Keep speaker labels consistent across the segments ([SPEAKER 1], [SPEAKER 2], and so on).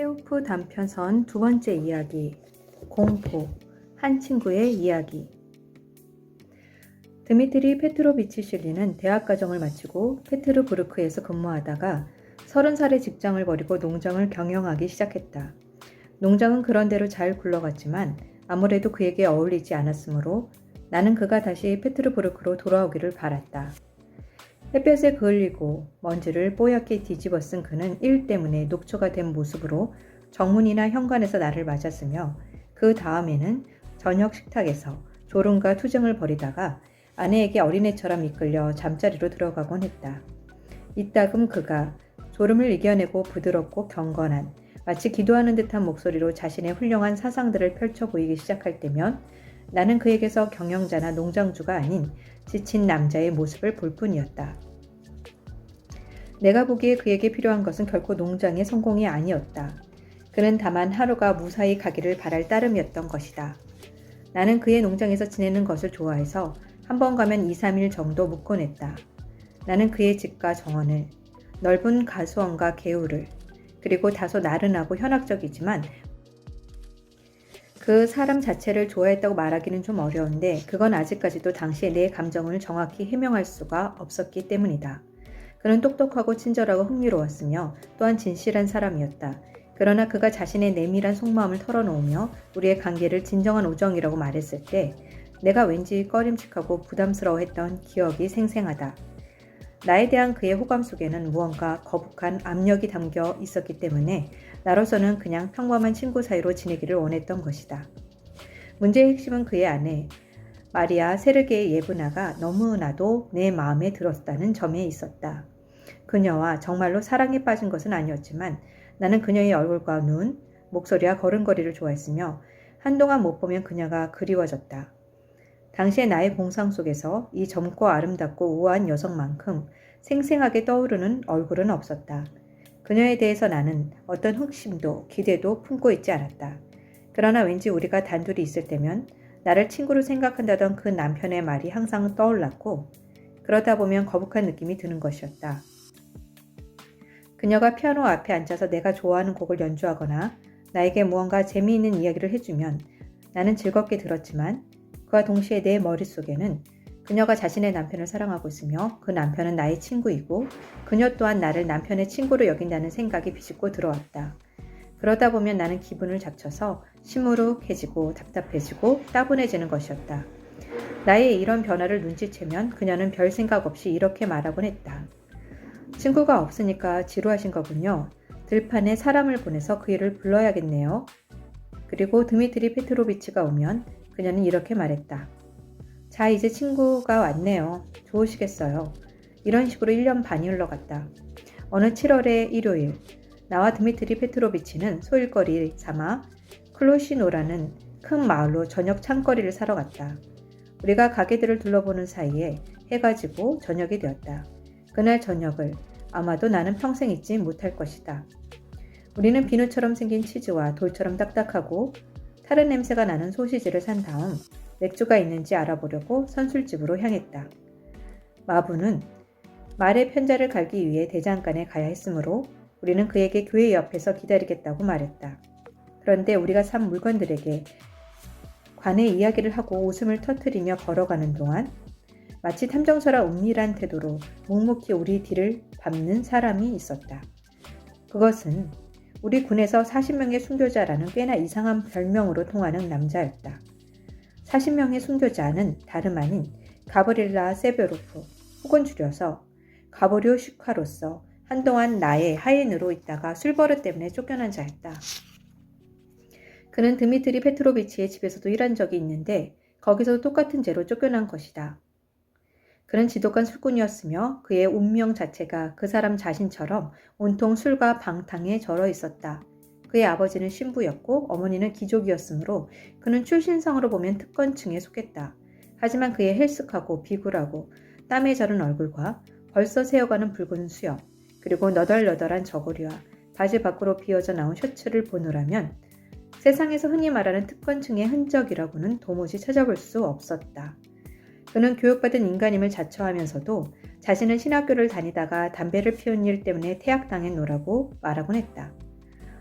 [SPEAKER 1] 체오프 단편선 두 번째 이야기, 공포, 한 친구의 이야기. 드미트리 페트로비치실리는 대학과정을 마치고 페트르부르크에서 근무하다가 30살에 직장을 버리고 농장을 경영하기 시작했다. 농장은 그런대로 잘 굴러갔지만 아무래도 그에게 어울리지 않았으므로 나는 그가 다시 페트르부르크로 돌아오기를 바랐다. 햇볕에 그을리고 먼지를 뽀얗게 뒤집어 쓴 그는 일 때문에 녹초가 된 모습으로 정문이나 현관에서 나를 맞았으며 그 다음에는 저녁 식탁에서 졸음과 투정을 벌이다가 아내에게 어린애처럼 이끌려 잠자리로 들어가곤 했다. 이따금 그가 졸음을 이겨내고 부드럽고 경건한 마치 기도하는 듯한 목소리로 자신의 훌륭한 사상들을 펼쳐 보이기 시작할 때면 나는 그에게서 경영자나 농장주가 아닌 지친 남자의 모습을 볼 뿐이었다. 내가 보기에 그에게 필요한 것은 결코 농장의 성공이 아니었다. 그는 다만 하루가 무사히 가기를 바랄 따름이었던 것이다. 나는 그의 농장에서 지내는 것을 좋아해서 한 번 가면 2, 3일 정도 묵곤 했다. 나는 그의 집과 정원을, 넓은 가수원과 개울을, 그리고 다소 나른하고 현학적이지만 그 사람 자체를 좋아했다고 말하기는 좀 어려운데 그건 아직까지도 당시의 내 감정을 정확히 해명할 수가 없었기 때문이다. 그는 똑똑하고 친절하고 흥미로웠으며 또한 진실한 사람이었다. 그러나 그가 자신의 내밀한 속마음을 털어놓으며 우리의 관계를 진정한 우정이라고 말했을 때 내가 왠지 꺼림칙하고 부담스러워했던 기억이 생생하다. 나에 대한 그의 호감 속에는 무언가 거북한 압력이 담겨 있었기 때문에 나로서는 그냥 평범한 친구 사이로 지내기를 원했던 것이다. 문제의 핵심은 그의 아내 마리아 세르게의 예브나가 너무나도 내 마음에 들었다는 점에 있었다. 그녀와 정말로 사랑에 빠진 것은 아니었지만 나는 그녀의 얼굴과 눈, 목소리와 걸음걸이를 좋아했으며 한동안 못 보면 그녀가 그리워졌다. 당시의 나의 공상 속에서 이 젊고 아름답고 우아한 여성만큼 생생하게 떠오르는 얼굴은 없었다. 그녀에 대해서 나는 어떤 흑심도 기대도 품고 있지 않았다. 그러나 왠지 우리가 단둘이 있을 때면 나를 친구로 생각한다던 그 남편의 말이 항상 떠올랐고 그러다 보면 거북한 느낌이 드는 것이었다. 그녀가 피아노 앞에 앉아서 내가 좋아하는 곡을 연주하거나 나에게 무언가 재미있는 이야기를 해주면 나는 즐겁게 들었지만 그와 동시에 내 머릿속에는 그녀가 자신의 남편을 사랑하고 있으며 그 남편은 나의 친구이고 그녀 또한 나를 남편의 친구로 여긴다는 생각이 비집고 들어왔다. 그러다 보면 나는 기분을 잡쳐서 시무룩해지고 답답해지고 따분해지는 것이었다. 나의 이런 변화를 눈치채면 그녀는 별 생각 없이 이렇게 말하곤 했다. 친구가 없으니까 지루하신 거군요. 들판에 사람을 보내서 그 일을 불러야겠네요. 그리고 드미트리 페트로비치가 오면 그녀는 이렇게 말했다. 자, 이제 친구가 왔네요. 좋으시겠어요. 이런 식으로 1년 반이 흘러갔다. 어느 7월의 일요일, 나와 드미트리 페트로비치는 소일거리 삼아 클로시노라는 큰 마을로 저녁 창거리를 사러 갔다. 우리가 가게들을 둘러보는 사이에 해가 지고 저녁이 되었다. 그날 저녁을 아마도 나는 평생 잊지 못할 것이다. 우리는 비누처럼 생긴 치즈와 돌처럼 딱딱하고 타른 냄새가 나는 소시지를 산 다음 맥주가 있는지 알아보려고 선술집으로 향했다. 마부는 말의 편자를 갈기 위해 대장간에 가야 했으므로 우리는 그에게 교회 옆에서 기다리겠다고 말했다. 그런데 우리가 산 물건들에게 관의 이야기를 하고 웃음을 터뜨리며 걸어가는 동안 마치 탐정처럼 은밀한 태도로 묵묵히 우리 뒤를 밟는 사람이 있었다. 그것은 우리 군에서 40명의 순교자라는 꽤나 이상한 별명으로 통하는 남자였다. 40명의 순교자는 다름 아닌 가브릴라 세베로프 혹은 줄여서 가브리오 슈카로서 한동안 나의 하인으로 있다가 술버릇 때문에 쫓겨난 자였다. 그는 드미트리 페트로비치의 집에서도 일한 적이 있는데 거기서도 똑같은 죄로 쫓겨난 것이다. 그는 지독한 술꾼이었으며 그의 운명 자체가 그 사람 자신처럼 온통 술과 방탕에 절어 있었다. 그의 아버지는 신부였고 어머니는 귀족이었으므로 그는 출신상으로 보면 특권층에 속했다. 하지만 그의 헬쓱하고 비굴하고 땀에 절은 얼굴과 벌써 새어가는 붉은 수염, 그리고 너덜너덜한 저고리와 바지 밖으로 비어져 나온 셔츠를 보느라면 세상에서 흔히 말하는 특권층의 흔적이라고는 도무지 찾아볼 수 없었다. 그는 교육받은 인간임을 자처하면서도 자신은 신학교를 다니다가 담배를 피운 일 때문에 퇴학당했노라고 말하곤 했다.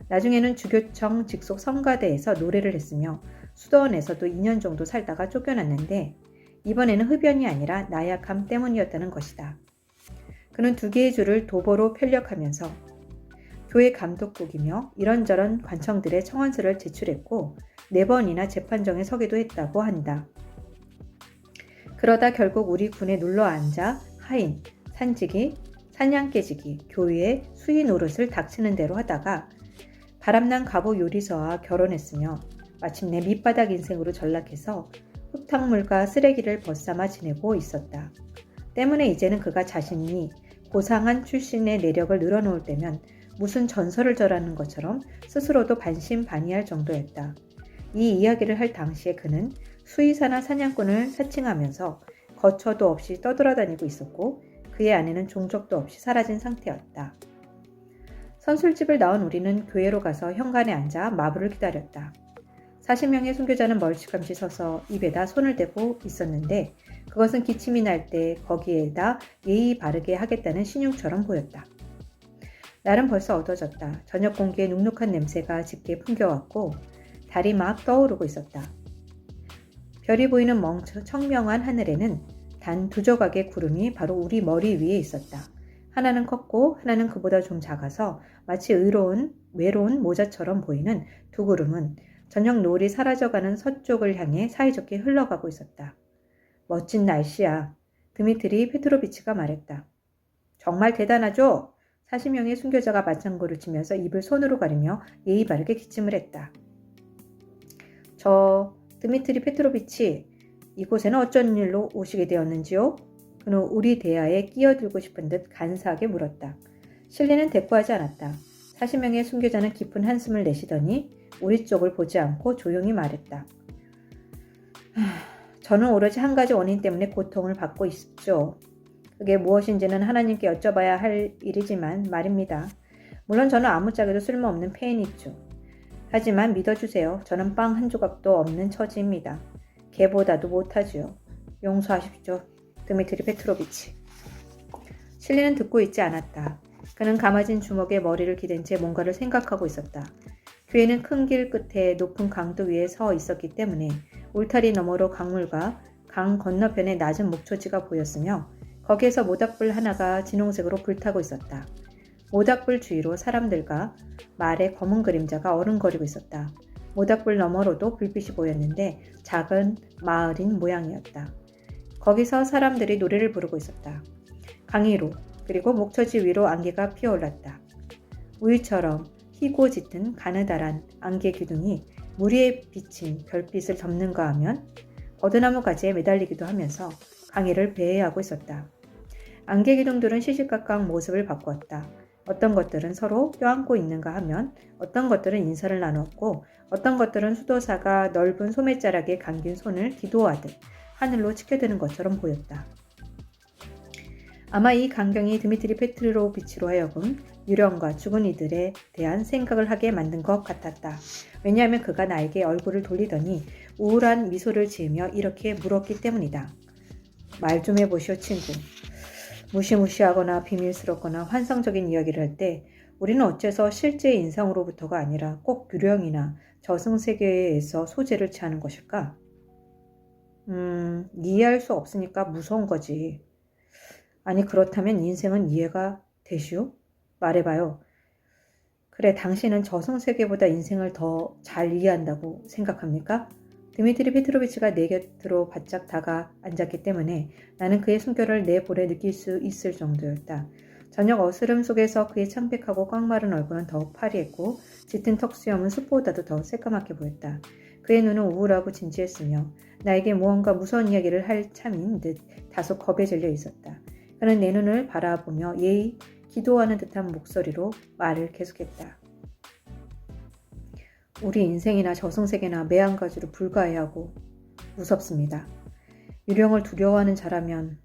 [SPEAKER 1] 나중에는 주교청 직속 성가대에서 노래를 했으며 수도원에서도 2년 정도 살다가 쫓겨났는데 이번에는 흡연이 아니라 나약함 때문이었다는 것이다. 그는 2개의 줄을 도보로 편력하면서 교회 감독국이며 이런저런 관청들의 청원서를 제출했고 4번이나 재판정에 서기도 했다고 한다. 그러다 결국 우리 군에 눌러 앉아 하인, 산지기, 사냥 깨지기, 교위의 수의 노릇을 닥치는 대로 하다가 바람난 갑오 요리서와 결혼했으며 마침내 밑바닥 인생으로 전락해서 흙탕물과 쓰레기를 벗삼아 지내고 있었다. 때문에 이제는 그가 자신이 고상한 출신의 내력을 늘어놓을 때면 무슨 전설을 절하는 것처럼 스스로도 반신반의할 정도였다. 이 이야기를 할 당시에 그는 수의사나 사냥꾼을 사칭하면서 거처도 없이 떠돌아다니고 있었고 그의 아내는 종적도 없이 사라진 상태였다. 선술집을 나온 우리는 교회로 가서 현관에 앉아 마부를 기다렸다. 40명의 순교자는 멀찌감치 서서 입에다 손을 대고 있었는데 그것은 기침이 날 때 거기에다 예의 바르게 하겠다는 신용처럼 보였다. 날은 벌써 어두워졌다. 저녁 공기에 눅눅한 냄새가 짙게 풍겨왔고 달이 막 떠오르고 있었다. 별이 보이는 청명한 하늘에는 단 2조각의 구름이 바로 우리 머리 위에 있었다. 하나는 컸고 하나는 그보다 좀 작아서 마치 외로운 모자처럼 보이는 2구름은 저녁 노을이 사라져가는 서쪽을 향해 사이좋게 흘러가고 있었다. 멋진 날씨야. 드미트리 페트로비치가 말했다. 정말 대단하죠? 40명의 순교자가 맞장구를 치면서 입을 손으로 가리며 예의 바르게 기침을 했다. 저 드미트리 페트로비치, 이곳에는 어쩐 일로 오시게 되었는지요? 그는 우리 대화에 끼어들고 싶은 듯 간사하게 물었다. 실리는 대꾸하지 않았다. 40명의 순교자는 깊은 한숨을 내쉬더니 우리 쪽을 보지 않고 조용히 말했다. 저는 오로지 한 가지 원인 때문에 고통을 받고 있죠. 그게 무엇인지는 하나님께 여쭤봐야 할 일이지만 말입니다. 물론 저는 아무짝에도 쓸모없는 페인이죠. 하지만 믿어주세요. 저는 빵 한 조각도 없는 처지입니다. 개보다도 못하지요. 용서하십시오. 드미트리 페트로비치. 실리는 듣고 있지 않았다. 그는 감아진 주먹에 머리를 기댄 채 뭔가를 생각하고 있었다. 교회는 큰 길 끝에 높은 강도 위에 서 있었기 때문에 울타리 너머로 강물과 강 건너편에 낮은 목초지가 보였으며 거기에서 모닥불 하나가 진홍색으로 불타고 있었다. 모닥불 주위로 사람들과 말의 검은 그림자가 어른거리고 있었다. 모닥불 너머로도 불빛이 보였는데 작은 마을인 모양이었다. 거기서 사람들이 노래를 부르고 있었다. 강 위로 그리고 목처지 위로 안개가 피어올랐다. 우유처럼 희고 짙은 가느다란 안개 기둥이 물 위에 비친 별빛을 덮는가 하면 버드나무 가지에 매달리기도 하면서 강의를 배회하고 있었다. 안개 기둥들은 시시각각 모습을 바꾸었다. 어떤 것들은 서로 껴안고 있는가 하면 어떤 것들은 인사를 나누었고 어떤 것들은 수도사가 넓은 소매자락에 감긴 손을 기도하듯 하늘로 치켜드는 것처럼 보였다. 아마 이 광경이 드미트리 페트로비치로 하여금 유령과 죽은 이들에 대한 생각을 하게 만든 것 같았다. 왜냐하면 그가 나에게 얼굴을 돌리더니 우울한 미소를 지으며 이렇게 물었기 때문이다. 말 좀 해보시오, 친구. 무시무시하거나 비밀스럽거나 환상적인 이야기를 할 때 우리는 어째서 실제 인상으로부터가 아니라 꼭 유령이나 저승세계에서 소재를 취하는 것일까? 이해할 수 없으니까 무서운 거지. 아니 그렇다면 인생은 이해가 되시오? 말해봐요. 그래, 당신은 저승세계보다 인생을 더 잘 이해한다고 생각합니까? 드미트리 페트로비치가 내 곁으로 바짝 다가 앉았기 때문에 나는 그의 숨결을 내 볼에 느낄 수 있을 정도였다. 저녁 어스름 속에서 그의 창백하고 꽉 마른 얼굴은 더욱 파리했고 짙은 턱수염은 숲보다도 더 새까맣게 보였다. 그의 눈은 우울하고 진지했으며 나에게 무언가 무서운 이야기를 할 참인 듯 다소 겁에 질려 있었다. 그는 내 눈을 바라보며 예의 기도하는 듯한 목소리로 말을 계속했다. 우리 인생이나 저승세계나 매한가지로 불가해하고 무섭습니다. 유령을 두려워하는 자라면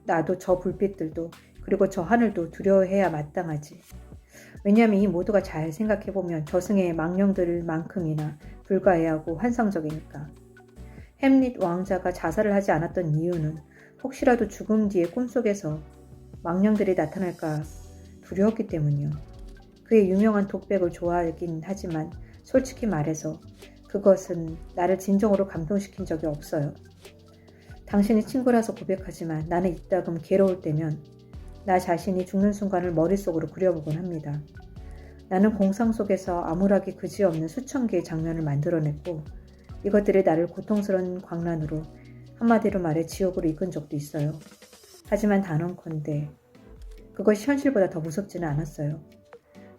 [SPEAKER 1] 나도 저 불빛들도 그리고 저 하늘도 두려워해야 마땅하지. 왜냐하면 이 모두가 잘 생각해보면 저승의 망령들만큼이나 불가해하고 환상적이니까. 햄릿 왕자가 자살을 하지 않았던 이유는 혹시라도 죽음 뒤의 꿈속에서 망령들이 나타날까 두려웠기 때문이요. 그의 유명한 독백을 좋아하긴 하지만 솔직히 말해서 그것은 나를 진정으로 감동시킨 적이 없어요. 당신이 친구라서 고백하지만 나는 이따금 괴로울 때면 나 자신이 죽는 순간을 머릿속으로 그려보곤 합니다. 나는 공상 속에서 암울하기 그지없는 수천 개의 장면을 만들어냈고 이것들이 나를 고통스러운 광란으로 한마디로 말해 지옥으로 이끈 적도 있어요. 하지만 단언컨대 그것이 현실보다 더 무섭지는 않았어요.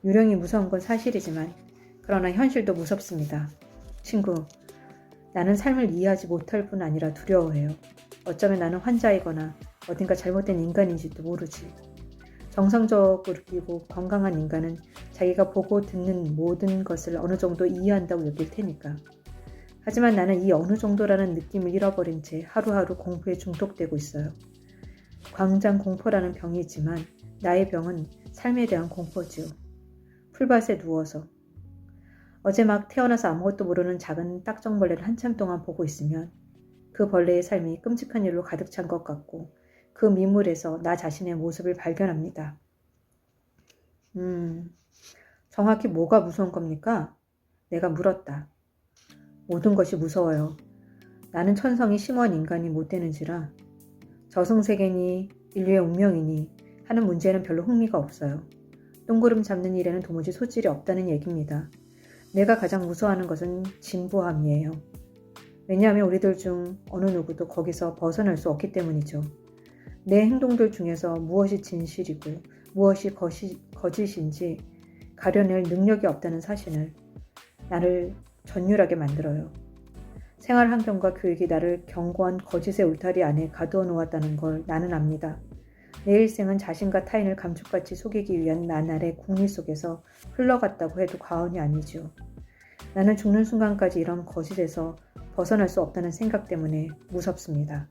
[SPEAKER 1] 유령이 무서운 건 사실이지만 그러나 현실도 무섭습니다. 친구, 나는 삶을 이해하지 못할 뿐 아니라 두려워해요. 어쩌면 나는 환자이거나 어딘가 잘못된 인간인지도 모르지. 정상적이고 건강한 인간은 자기가 보고 듣는 모든 것을 어느 정도 이해한다고 여길 테니까. 하지만 나는 이 어느 정도라는 느낌을 잃어버린 채 하루하루 공포에 중독되고 있어요. 광장 공포라는 병이 있지만 나의 병은 삶에 대한 공포지요. 풀밭에 누워서 어제 막 태어나서 아무것도 모르는 작은 딱정벌레를 한참 동안 보고 있으면 그 벌레의 삶이 끔찍한 일로 가득 찬 것 같고 그 미물에서 나 자신의 모습을 발견합니다. 정확히 뭐가 무서운 겁니까? 내가 물었다. 모든 것이 무서워요. 나는 천성이 심오한 인간이 못 되는지라 저승세계니 인류의 운명이니 하는 문제는 별로 흥미가 없어요. 똥구름 잡는 일에는 도무지 소질이 없다는 얘기입니다. 내가 가장 무서워하는 것은 진부함이에요. 왜냐하면 우리들 중 어느 누구도 거기서 벗어날 수 없기 때문이죠. 내 행동들 중에서 무엇이 진실이고 무엇이 거짓인지 가려낼 능력이 없다는 사실을 나를 전율하게 만들어요. 생활 환경과 교육이 나를 견고한 거짓의 울타리 안에 가두어 놓았다는 걸 나는 압니다. 내 일생은 자신과 타인을 감쪽같이 속이기 위한 나날의 궁리 속에서 흘러갔다고 해도 과언이 아니죠. 나는 죽는 순간까지 이런 거짓에서 벗어날 수 없다는 생각 때문에 무섭습니다.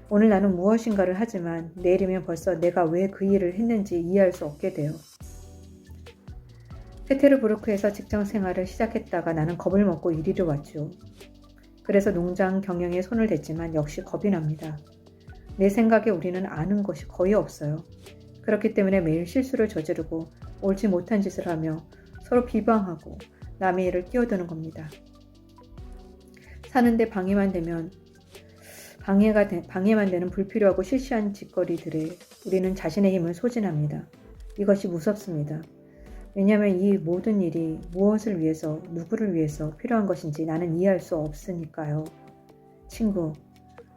[SPEAKER 1] 오늘 나는 무엇인가를 하지만 내일이면 벌써 내가 왜 그 일을 했는지 이해할 수 없게 돼요. 페테르부르크에서 직장 생활을 시작했다가 나는 겁을 먹고 이리로 왔죠. 그래서 농장 경영에 손을 댔지만 역시 겁이 납니다. 내 생각에 우리는 아는 것이 거의 없어요. 그렇기 때문에 매일 실수를 저지르고 옳지 못한 짓을 하며 서로 비방하고 남의 일을 끼어드는 겁니다. 사는데 방해만 되는 불필요하고 시시한 짓거리들에 우리는 자신의 힘을 소진합니다. 이것이 무섭습니다. 왜냐하면 이 모든 일이 무엇을 위해서, 누구를 위해서 필요한 것인지 나는 이해할 수 없으니까요. 친구,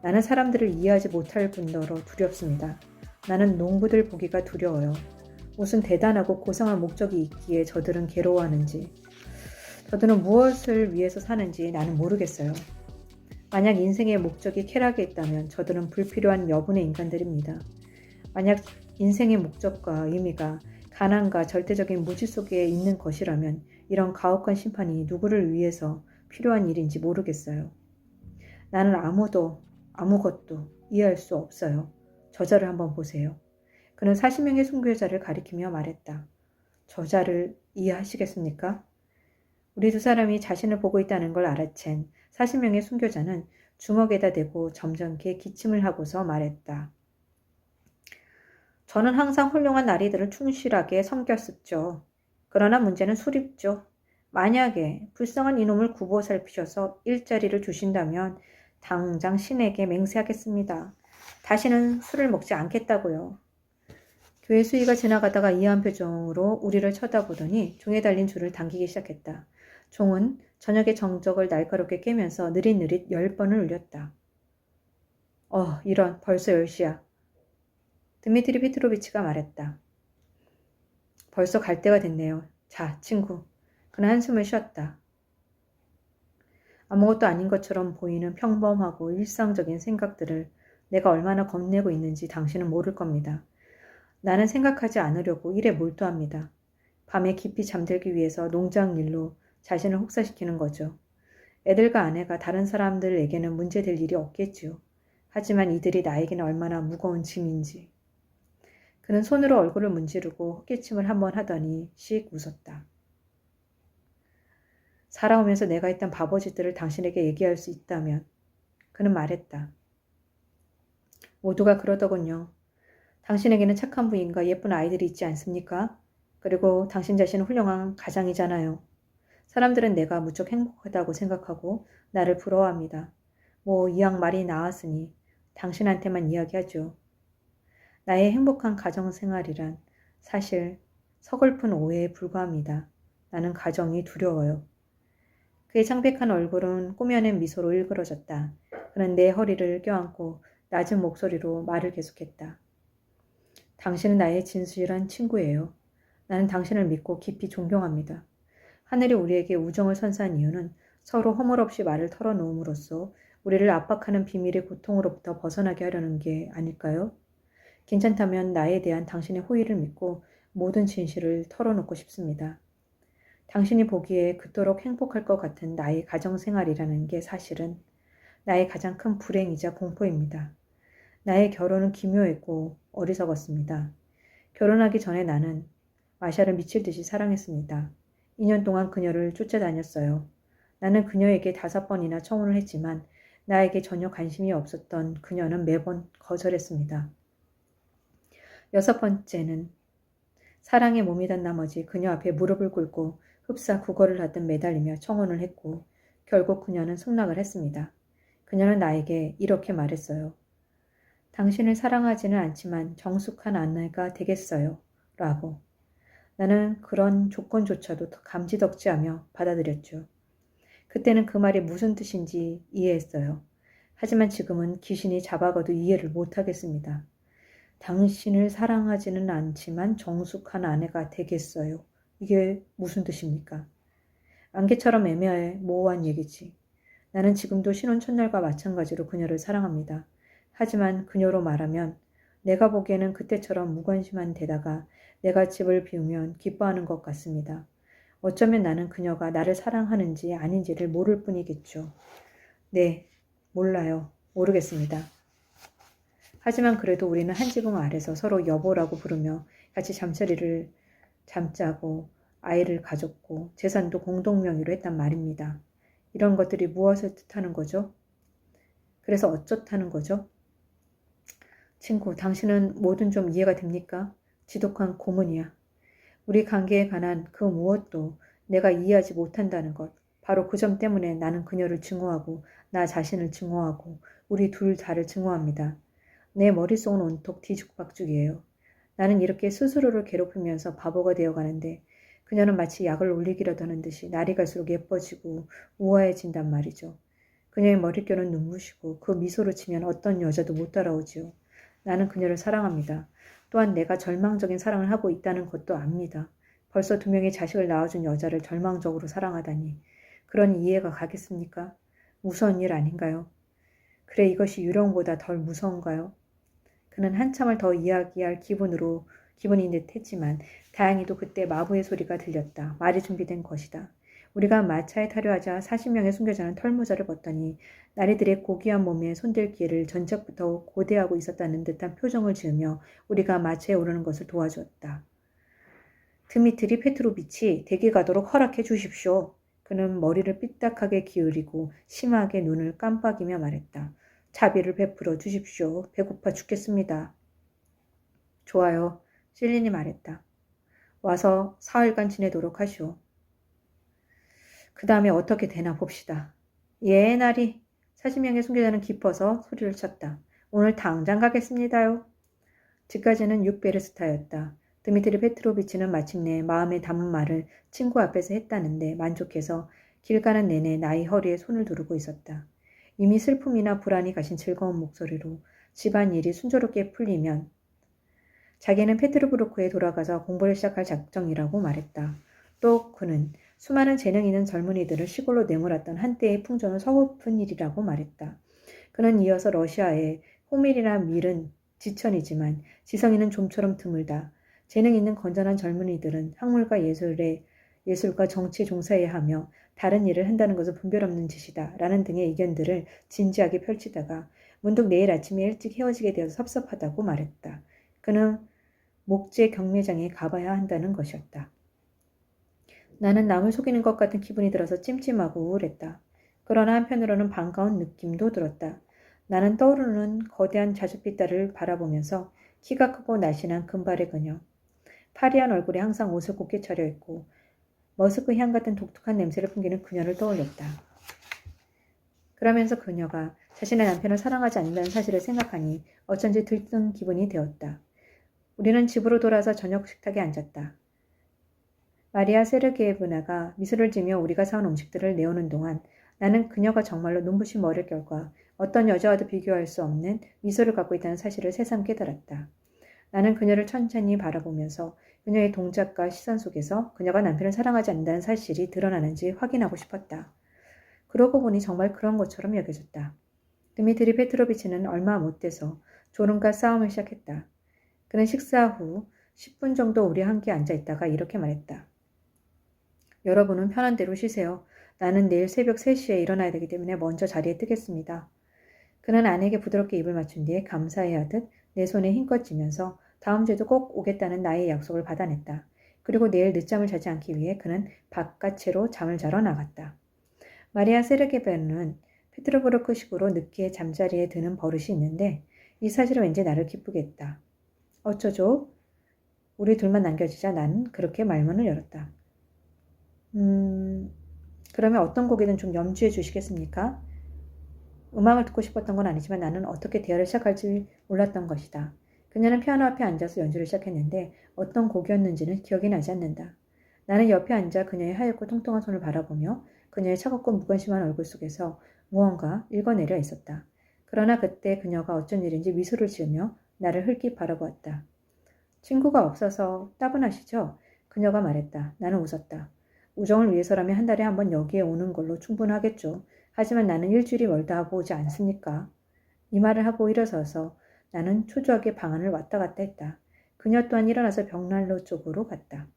[SPEAKER 1] 나는 사람들을 이해하지 못할 뿐더러 두렵습니다. 나는 농부들 보기가 두려워요. 무슨 대단하고 고상한 목적이 있기에 저들은 괴로워하는지, 저들은 무엇을 위해서 사는지 나는 모르겠어요. 만약 인생의 목적이 쾌락에 있다면 저들은 불필요한 여분의 인간들입니다. 만약 인생의 목적과 의미가 가난과 절대적인 무지 속에 있는 것이라면 이런 가혹한 심판이 누구를 위해서 필요한 일인지 모르겠어요. 나는 아무것도 이해할 수 없어요. 저자를 한번 보세요. 그는 40명의 순교자를 가리키며 말했다. 저자를 이해하시겠습니까? 우리 두 사람이 자신을 보고 있다는 걸 알아챈 40명의 순교자는 주먹에다 대고 점잖게 기침을 하고서 말했다. 저는 항상 훌륭한 나리들을 충실하게 섬겼었죠. 그러나 문제는 수립죠. 만약에 불쌍한 이놈을 굽어 살피셔서 일자리를 주신다면 당장 신에게 맹세하겠습니다. 다시는 술을 먹지 않겠다고요. 교회 수의가 지나가다가 이해한 표정으로 우리를 쳐다보더니 종에 달린 줄을 당기기 시작했다. 종은 저녁의 정적을 날카롭게 깨면서 느릿느릿 10번을 울렸다. 이런 벌써 10시야. 드미트리 페트로비치가 말했다. 벌써 갈 때가 됐네요. 자, 친구. 그는 한숨을 쉬었다. 아무것도 아닌 것처럼 보이는 평범하고 일상적인 생각들을 내가 얼마나 겁내고 있는지 당신은 모를 겁니다. 나는 생각하지 않으려고 일에 몰두합니다. 밤에 깊이 잠들기 위해서 농장 일로 자신을 혹사시키는 거죠. 애들과 아내가 다른 사람들에게는 문제될 일이 없겠지요. 하지만 이들이 나에게는 얼마나 무거운 짐인지. 그는 손으로 얼굴을 문지르고 헛기침을 한번 하더니 씩 웃었다. 살아오면서 내가 했던 바보짓들을 당신에게 얘기할 수 있다면 그는 말했다. 모두가 그러더군요. 당신에게는 착한 부인과 예쁜 아이들이 있지 않습니까? 그리고 당신 자신은 훌륭한 가장이잖아요. 사람들은 내가 무척 행복하다고 생각하고 나를 부러워합니다. 뭐 이왕 말이 나왔으니 당신한테만 이야기하죠. 나의 행복한 가정생활이란 사실 서글픈 오해에 불과합니다. 나는 가정이 두려워요. 그의 창백한 얼굴은 꾸며낸 미소로 일그러졌다. 그는 내 허리를 껴안고 낮은 목소리로 말을 계속했다. 당신은 나의 진실한 친구예요. 나는 당신을 믿고 깊이 존경합니다. 하늘이 우리에게 우정을 선사한 이유는 서로 허물없이 말을 털어놓음으로써 우리를 압박하는 비밀의 고통으로부터 벗어나게 하려는 게 아닐까요? 괜찮다면 나에 대한 당신의 호의를 믿고 모든 진실을 털어놓고 싶습니다. 당신이 보기에 그토록 행복할 것 같은 나의 가정생활이라는 게 사실은 나의 가장 큰 불행이자 공포입니다. 나의 결혼은 기묘했고 어리석었습니다. 결혼하기 전에 나는 마샤를 미칠 듯이 사랑했습니다. 2년 동안 그녀를 쫓아다녔어요. 나는 그녀에게 5번이나 청혼을 했지만 나에게 전혀 관심이 없었던 그녀는 매번 거절했습니다. 6번째는 사랑에 몸이 단 나머지 그녀 앞에 무릎을 꿇고 흡사 구걸을 하듯 매달리며 청혼을 했고 결국 그녀는 승낙을 했습니다. 그녀는 나에게 이렇게 말했어요. 당신을 사랑하지는 않지만 정숙한 아내가 되겠어요. 라고. 나는 그런 조건조차도 감지덕지하며 받아들였죠. 그때는 그 말이 무슨 뜻인지 이해했어요. 하지만 지금은 귀신이 잡아가도 이해를 못하겠습니다. 당신을 사랑하지는 않지만 정숙한 아내가 되겠어요. 이게 무슨 뜻입니까? 안개처럼 애매해 모호한 얘기지. 나는 지금도 신혼 첫날과 마찬가지로 그녀를 사랑합니다. 하지만 그녀로 말하면 내가 보기에는 그때처럼 무관심한 데다가 내가 집을 비우면 기뻐하는 것 같습니다. 어쩌면 나는 그녀가 나를 사랑하는지 아닌지를 모를 뿐이겠죠. 네, 몰라요. 모르겠습니다. 하지만 그래도 우리는 한 지붕 아래서 서로 여보라고 부르며 같이 잠자리를 잠자고 아이를 가졌고 재산도 공동명의로 했단 말입니다. 이런 것들이 무엇을 뜻하는 거죠? 그래서 어쩌다는 거죠? 친구, 당신은 뭐든 좀 이해가 됩니까? 지독한 고문이야. 우리 관계에 관한 그 무엇도 내가 이해하지 못한다는 것. 바로 그 점 때문에 나는 그녀를 증오하고 나 자신을 증오하고 우리 둘 다를 증오합니다. 내 머릿속은 온통 뒤죽박죽이에요. 나는 이렇게 스스로를 괴롭히면서 바보가 되어가는데 그녀는 마치 약을 올리기라도 하는 듯이 날이 갈수록 예뻐지고 우아해진단 말이죠. 그녀의 머릿결은 눈부시고 그 미소로 치면 어떤 여자도 못 따라오지요. 나는 그녀를 사랑합니다. 또한 내가 절망적인 사랑을 하고 있다는 것도 압니다. 벌써 2명의 자식을 낳아준 여자를 절망적으로 사랑하다니. 그런 이해가 가겠습니까? 무서운 일 아닌가요? 그래 이것이 유령보다 덜 무서운가요? 그는 한참을 더 이야기할 기분인 듯 했지만 다행히도 그때 마부의 소리가 들렸다. 말이 준비된 것이다. 우리가 마차에 타려 하자 40명의 순교자는 털모자를 벗더니 나리들의 고귀한 몸에 손댈 기회를 전작부터 고대하고 있었다는 듯한 표정을 지으며 우리가 마차에 오르는 것을 도와주었다. 드미트리 페트로비치 대기 가도록 허락해 주십시오. 그는 머리를 삐딱하게 기울이고 심하게 눈을 깜빡이며 말했다. 자비를 베풀어 주십시오. 배고파 죽겠습니다. 좋아요. 실린이 말했다. 와서 사흘간 지내도록 하시오. 그 다음에 어떻게 되나 봅시다. 예, 나리. 40명의 순교자는 기뻐서 소리를 쳤다. 오늘 당장 가겠습니다요. 집까지는 6베르스타였다. 드미트리 페트로비치는 마침내 마음에 담은 말을 친구 앞에서 했다는데 만족해서 길 가는 내내 나의 허리에 손을 두르고 있었다. 이미 슬픔이나 불안이 가신 즐거운 목소리로 집안일이 순조롭게 풀리면 자기는 페트르부르크에 돌아가서 공부를 시작할 작정이라고 말했다. 또 그는 수많은 재능 있는 젊은이들을 시골로 내몰았던 한때의 풍조는 서글픈 일이라고 말했다. 그는 이어서 러시아의 호밀이나 밀은 지천이지만 지성이는 좀처럼 드물다. 재능 있는 건전한 젊은이들은 학문과 예술과 정치에 종사해야 하며 다른 일을 한다는 것은 분별 없는 짓이다. 라는 등의 의견들을 진지하게 펼치다가 문득 내일 아침에 일찍 헤어지게 되어서 섭섭하다고 말했다. 그는 목재 경매장에 가봐야 한다는 것이었다. 나는 남을 속이는 것 같은 기분이 들어서 찜찜하고 우울했다. 그러나 한편으로는 반가운 느낌도 들었다. 나는 떠오르는 거대한 자줏빛 달을 바라보면서 키가 크고 날씬한 금발의 그녀, 파리한 얼굴에 항상 옷을 곱게 차려입고 머스크 향 같은 독특한 냄새를 풍기는 그녀를 떠올렸다. 그러면서 그녀가 자신의 남편을 사랑하지 않는다는 사실을 생각하니 어쩐지 들뜬 기분이 되었다. 우리는 집으로 돌아서 저녁 식탁에 앉았다. 마리아 세르게예브나가 미소를 지며 우리가 사온 음식들을 내오는 동안 나는 그녀가 정말로 눈부신 머릿결과 어떤 여자와도 비교할 수 없는 미소를 갖고 있다는 사실을 새삼 깨달았다. 나는 그녀를 천천히 바라보면서 그녀의 동작과 시선 속에서 그녀가 남편을 사랑하지 않는다는 사실이 드러나는지 확인하고 싶었다. 그러고 보니 정말 그런 것처럼 여겨졌다. 드미트리 페트로비치는 얼마 못 돼서 졸음과 싸움을 시작했다. 그는 식사 후 10분 정도 우리 함께 앉아 있다가 이렇게 말했다. 여러분은 편한 대로 쉬세요. 나는 내일 새벽 3시에 일어나야 되기 때문에 먼저 자리에 뜨겠습니다. 그는 아내에게 부드럽게 입을 맞춘 뒤에 감사해야 하듯 내 손에 힘껏 쥐면서 다음 주에도 꼭 오겠다는 나의 약속을 받아냈다. 그리고 내일 늦잠을 자지 않기 위해 그는 바깥으로 잠을 자러 나갔다. 마리아 세르게베는 페트로부르크식으로 늦게 잠자리에 드는 버릇이 있는데 이 사실은 왠지 나를 기쁘게 했다. 어쩌죠? 우리 둘만 남겨지자 나는 그렇게 말문을 열었다. 그러면 어떤 곡이든 좀 염주해 주시겠습니까? 음악을 듣고 싶었던 건 아니지만 나는 어떻게 대화를 시작할지 몰랐던 것이다. 그녀는 피아노 앞에 앉아서 연주를 시작했는데 어떤 곡이었는지는 기억이 나지 않는다. 나는 옆에 앉아 그녀의 하얗고 통통한 손을 바라보며 그녀의 차갑고 무관심한 얼굴 속에서 무언가 읽어내려 있었다. 그러나 그때 그녀가 어쩐 일인지 미소를 지으며 나를 흘낏 바라보았다. 친구가 없어서 따분하시죠? 그녀가 말했다. 나는 웃었다. 우정을 위해서라면 한 달에 한 번 여기에 오는 걸로 충분하겠죠. 하지만 나는 일주일이 멀다 하고 오지 않습니까? 이 말을 하고 일어서서 나는 초조하게 방안을 왔다 갔다 했다. 그녀 또한 일어나서 벽난로 쪽으로 갔다.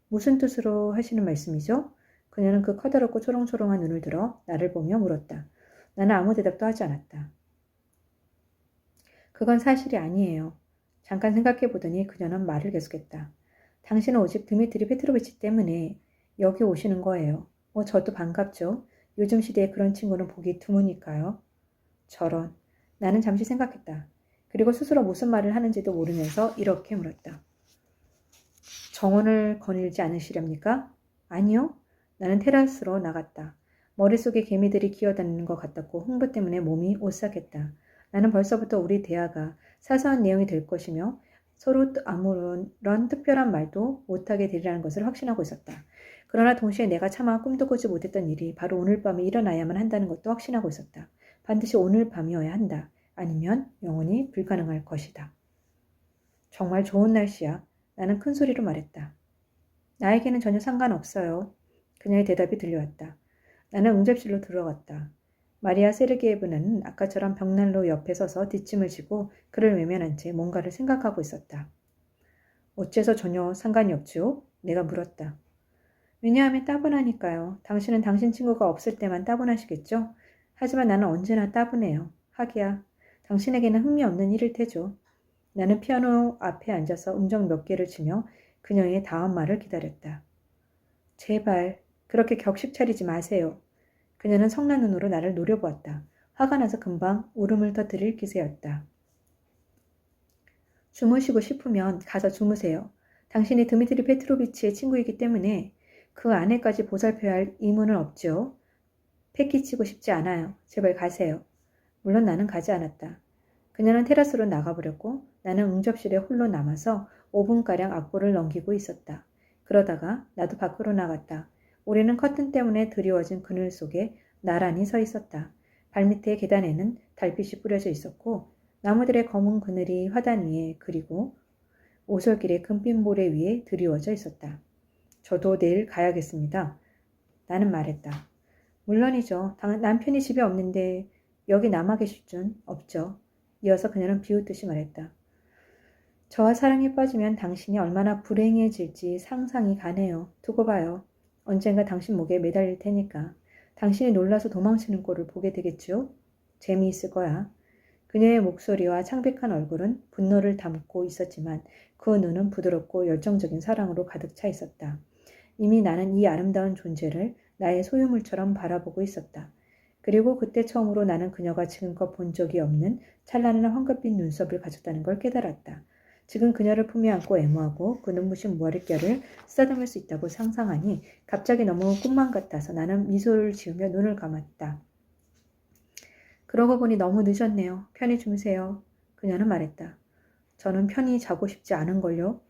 [SPEAKER 1] 무슨 뜻으로 하시는 말씀이죠? 그녀는 그 커다랗고 초롱초롱한 눈을 들어 나를 보며 물었다. 나는 아무 대답도 하지 않았다. 그건 사실이 아니에요. 잠깐 생각해 보더니 그녀는 말을 계속했다. 당신은 오직 드미트리 페트로비치 때문에 여기 오시는 거예요. 저도 반갑죠. 요즘 시대에 그런 친구는 보기 드무니까요. 저런. 나는 잠시 생각했다. 그리고 스스로 무슨 말을 하는지도 모르면서 이렇게 물었다. 정원을 거닐지 않으시렵니까? 아니요. 나는 테라스로 나갔다. 머릿속에 개미들이 기어다니는 것 같았고 흥부 때문에 몸이 오싹했다. 나는 벌써부터 우리 대화가 사소한 내용이 될 것이며 서로 아무런 특별한 말도 못하게 되리라는 것을 확신하고 있었다. 그러나 동시에 내가 차마 꿈도 꾸지 못했던 일이 바로 오늘 밤에 일어나야만 한다는 것도 확신하고 있었다. 반드시 오늘 밤이어야 한다. 아니면 영원히 불가능할 것이다. 정말 좋은 날씨야. 나는 큰 소리로 말했다. 나에게는 전혀 상관없어요. 그녀의 대답이 들려왔다. 나는 응접실로 들어갔다. 마리아 세르게예브나는 아까처럼 벽난로 옆에 서서 뒷짐을 지고 그를 외면한 채 뭔가를 생각하고 있었다. 어째서 전혀 상관이 없지요? 내가 물었다. 왜냐하면 따분하니까요. 당신은 당신 친구가 없을 때만 따분하시겠죠? 하지만 나는 언제나 따분해요. 하기야, 당신에게는 흥미없는 일일 테죠. 나는 피아노 앞에 앉아서 음정 몇 개를 치며 그녀의 다음 말을 기다렸다. 제발 그렇게 격식 차리지 마세요. 그녀는 성난 눈으로 나를 노려보았다. 화가 나서 금방 울음을 터뜨릴 기세였다. 주무시고 싶으면 가서 주무세요. 당신이 드미트리 페트로비치의 친구이기 때문에 그 아내까지 보살펴야 할 의무는 없죠. 패기치고 싶지 않아요. 제발 가세요. 물론 나는 가지 않았다. 그녀는 테라스로 나가버렸고 나는 응접실에 홀로 남아서 5분가량 악보를 넘기고 있었다. 그러다가 나도 밖으로 나갔다. 우리는 커튼 때문에 드리워진 그늘 속에 나란히 서 있었다. 발밑에 계단에는 달빛이 뿌려져 있었고 나무들의 검은 그늘이 화단 위에 그리고 오솔길의 금빛 모래 위에 드리워져 있었다. 저도 내일 가야겠습니다. 나는 말했다. 물론이죠. 남편이 집에 없는데 여기 남아 계실 줄 없죠. 이어서 그녀는 비웃듯이 말했다. 저와 사랑에 빠지면 당신이 얼마나 불행해질지 상상이 가네요. 두고 봐요. 언젠가 당신 목에 매달릴 테니까. 당신이 놀라서 도망치는 꼴을 보게 되겠죠? 재미있을 거야. 그녀의 목소리와 창백한 얼굴은 분노를 담고 있었지만 그 눈은 부드럽고 열정적인 사랑으로 가득 차 있었다. 이미 나는 이 아름다운 존재를 나의 소유물처럼 바라보고 있었다. 그리고 그때 처음으로 나는 그녀가 지금껏 본 적이 없는 찬란한 황급빛 눈썹을 가졌다는 걸 깨달았다. 지금 그녀를 품에 안고 애무하고 그 눈부신 머릿결을 쓰다듬을 수 있다고 상상하니 갑자기 너무 꿈만 같아서 나는 미소를 지으며 눈을 감았다. 그러고 보니 너무 늦었네요. 편히 주무세요. 그녀는 말했다. 저는 편히 자고 싶지 않은걸요.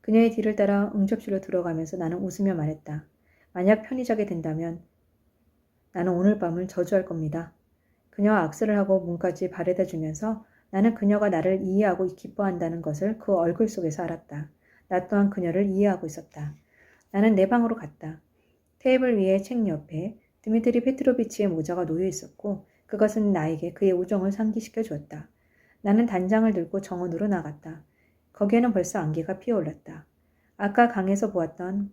[SPEAKER 1] 그녀의 뒤를 따라 응접실로 들어가면서 나는 웃으며 말했다. 만약 편히 자게 된다면 나는 오늘 밤을 저주할 겁니다. 그녀와 악수를 하고 문까지 바래다 주면서 나는 그녀가 나를 이해하고 기뻐한다는 것을 그 얼굴 속에서 알았다. 나 또한 그녀를 이해하고 있었다. 나는 내 방으로 갔다. 테이블 위에 책 옆에 드미트리 페트로비치의 모자가 놓여 있었고 그것은 나에게 그의 우정을 상기시켜 주었다. 나는 단장을 들고 정원으로 나갔다. 거기에는 벌써 안개가 피어올랐다. 아까 강에서 보았던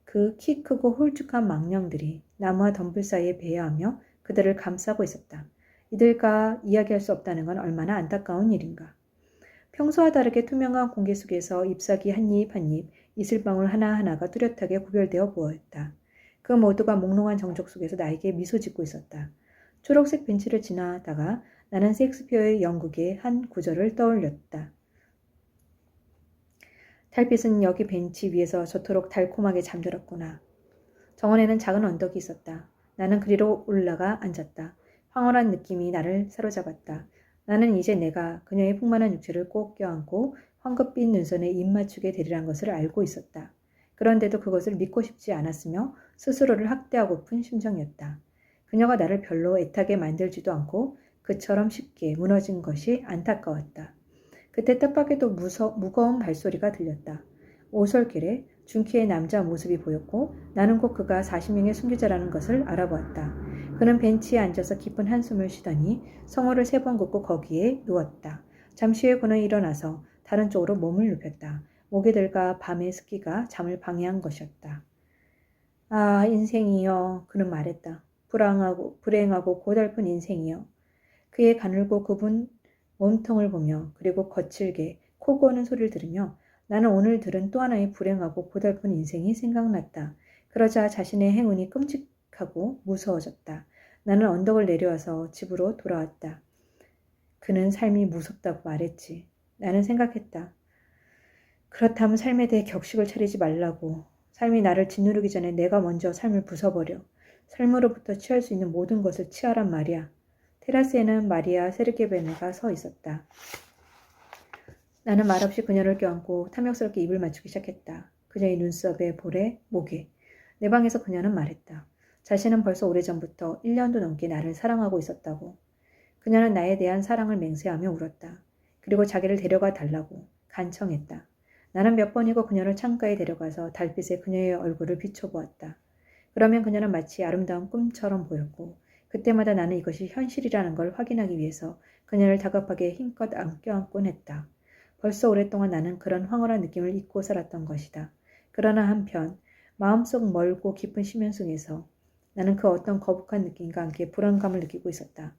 [SPEAKER 1] 그 키 크고 홀쭉한 망령들이 나무와 덤불 사이에 배회하며 그들을 감싸고 있었다. 이들과 이야기할 수 없다는 건 얼마나 안타까운 일인가. 평소와 다르게 투명한 공기 속에서 잎사귀 한 입 한 입, 이슬방울 하나하나가 뚜렷하게 구별되어 보였다. 그 모두가 몽롱한 정적 속에서 나에게 미소 짓고 있었다. 초록색 벤치를 지나다가 나는 셰익스피어의 연극의 한 구절을 떠올렸다. 달빛은 여기 벤치 위에서 저토록 달콤하게 잠들었구나. 정원에는 작은 언덕이 있었다. 나는 그리로 올라가 앉았다. 황홀한 느낌이 나를 사로잡았다. 나는 이제 내가 그녀의 풍만한 육체를 꼭 껴안고 황급빛 눈선에 입 맞추게 되리란 것을 알고 있었다. 그런데도 그것을 믿고 싶지 않았으며 스스로를 학대하고픈 심정이었다. 그녀가 나를 별로 애타게 만들지도 않고 그처럼 쉽게 무너진 것이 안타까웠다. 그때 뜻밖에도 무거운 발소리가 들렸다. 오솔길에 준키의 남자 모습이 보였고 나는 곧 그가 40명의 순교자라는 것을 알아보았다. 그는 벤치에 앉아서 깊은 한숨을 쉬더니 성호를 3번 긋고 거기에 누웠다. 잠시 후에 그는 일어나서 다른 쪽으로 몸을 눕혔다. 모기들과 밤의 습기가 잠을 방해한 것이었다. 아, 인생이여, 그는 말했다. 불행하고 고달픈 인생이여. 그의 가늘고 굽은 몸통을 보며 그리고 거칠게 코 고는 소리를 들으며 나는 오늘 들은 또 하나의 불행하고 고달픈 인생이 생각났다. 그러자 자신의 행운이 끔찍하고 무서워졌다. 나는 언덕을 내려와서 집으로 돌아왔다. 그는 삶이 무섭다고 말했지. 나는 생각했다. 그렇다면 삶에 대해 격식을 차리지 말라고. 삶이 나를 짓누르기 전에 내가 먼저 삶을 부숴버려. 삶으로부터 취할 수 있는 모든 것을 취하란 말이야. 테라스에는 마리아 세르게베네가 서 있었다. 나는 말없이 그녀를 껴안고 탐욕스럽게 입을 맞추기 시작했다. 그녀의 눈썹에 볼에 목에. 내 방에서 그녀는 말했다. 자신은 벌써 오래전부터 1년도 넘게 나를 사랑하고 있었다고. 그녀는 나에 대한 사랑을 맹세하며 울었다. 그리고 자기를 데려가 달라고 간청했다. 나는 몇 번이고 그녀를 창가에 데려가서 달빛에 그녀의 얼굴을 비춰보았다. 그러면 그녀는 마치 아름다운 꿈처럼 보였고 그때마다 나는 이것이 현실이라는 걸 확인하기 위해서 그녀를 다급하게 힘껏 껴안곤 했다. 벌써 오랫동안 나는 그런 황홀한 느낌을 잊고 살았던 것이다. 그러나 한편 마음속 멀고 깊은 심연 속에서 나는 그 어떤 거북한 느낌과 함께 불안감을 느끼고 있었다.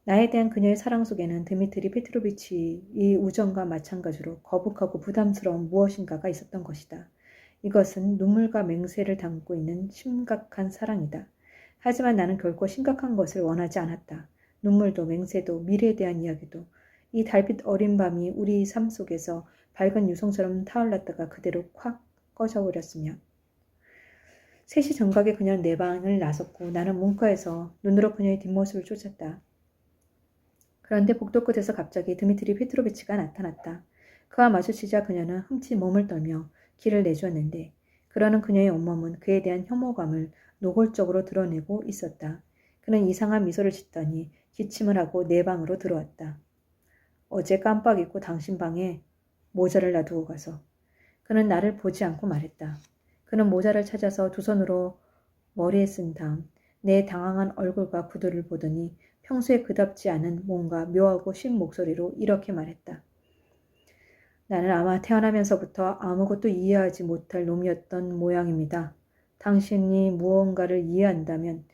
[SPEAKER 1] 나에 대한 그녀의 사랑 속에는 드미트리 페트로비치의 우정과 마찬가지로 거북하고 부담스러운 무엇인가가 있었던 것이다. 이것은 눈물과 맹세를 담고 있는 심각한 사랑이다. 하지만 나는 결코 심각한 것을 원하지 않았다. 눈물도 맹세도 미래에 대한 이야기도 이 달빛 어린 밤이 우리 삶 속에서 밝은 유성처럼 타올랐다가 그대로 콱 꺼져버렸으며 3시 정각에 그녀는 내 방을 나섰고 나는 문과에서 눈으로 그녀의 뒷모습을 쫓았다. 그런데 복도 끝에서 갑자기 드미트리 페트로비치가 나타났다. 그와 마주치자 그녀는 흠칫 몸을 떨며 길을 내주었는데 그러는 그녀의 온몸은 그에 대한 혐오감을 노골적으로 드러내고 있었다. 그는 이상한 미소를 짓더니 기침을 하고 내 방으로 들어왔다. 어제 깜빡 잊고 당신 방에 모자를 놔두고 가서. 그는 나를 보지 않고 말했다. 그는 모자를 찾아서 두 손으로 머리에 쓴 다음 내 당황한 얼굴과 구두를 보더니 평소에 그답지 않은 뭔가 묘하고 쉰 목소리로 이렇게 말했다. 나는 아마 태어나면서부터 아무것도 이해하지 못할 놈이었던 모양입니다. 당신이 무언가를 이해한다면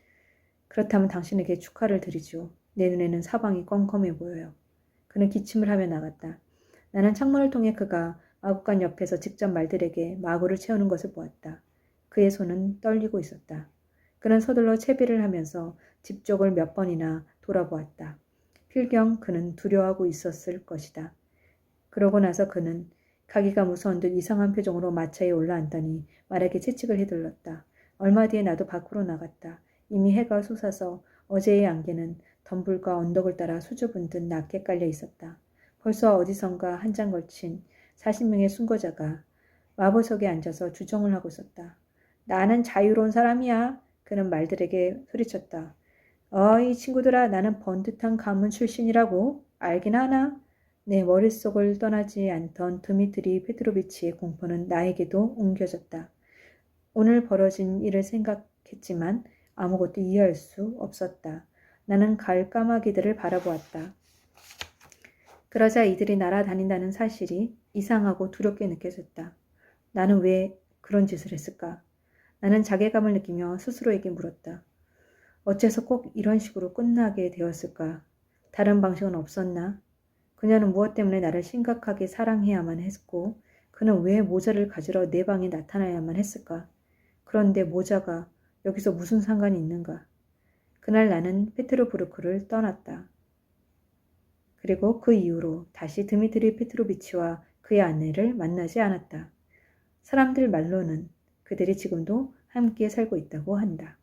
[SPEAKER 1] 그렇다면 당신에게 축하를 드리죠. 내 눈에는 사방이 껌껌해 보여요. 그는 기침을 하며 나갔다. 나는 창문을 통해 그가 마구간 옆에서 직접 말들에게 마구를 채우는 것을 보았다. 그의 손은 떨리고 있었다. 그는 서둘러 채비를 하면서 집 쪽을 몇 번이나 돌아보았다. 필경 그는 두려워하고 있었을 것이다. 그러고 나서 그는 가기가 무서운 듯 이상한 표정으로 마차에 올라앉더니 말에게 채찍을 휘둘렀다. 얼마 뒤에 나도 밖으로 나갔다. 이미 해가 솟아서 어제의 안개는 덤불과 언덕을 따라 수줍은 듯 낮게 깔려 있었다. 벌써 어디선가 한 장 걸친 40명의 순거자가 마보석에 앉아서 주정을 하고 있었다. 나는 자유로운 사람이야. 그는 말들에게 소리쳤다. 어이 친구들아, 나는 번듯한 가문 출신이라고 알긴 하나? 내 머릿속을 떠나지 않던 드미트리 페트로비치의 공포는 나에게도 옮겨졌다. 오늘 벌어진 일을 생각했지만 아무것도 이해할 수 없었다. 나는 가을 까마귀들을 바라보았다. 그러자 이들이 날아다닌다는 사실이 이상하고 두렵게 느껴졌다. 나는 왜 그런 짓을 했을까? 나는 자괴감을 느끼며 스스로에게 물었다. 어째서 꼭 이런 식으로 끝나게 되었을까? 다른 방식은 없었나? 그녀는 무엇 때문에 나를 심각하게 사랑해야만 했고 그는 왜 모자를 가지러 내 방에 나타나야만 했을까? 그런데 모자가 여기서 무슨 상관이 있는가? 그날 나는 페트로부르크를 떠났다. 그리고 그 이후로 다시 드미트리 페트로비치와 그의 아내를 만나지 않았다. 사람들 말로는 그들이 지금도 함께 살고 있다고 한다.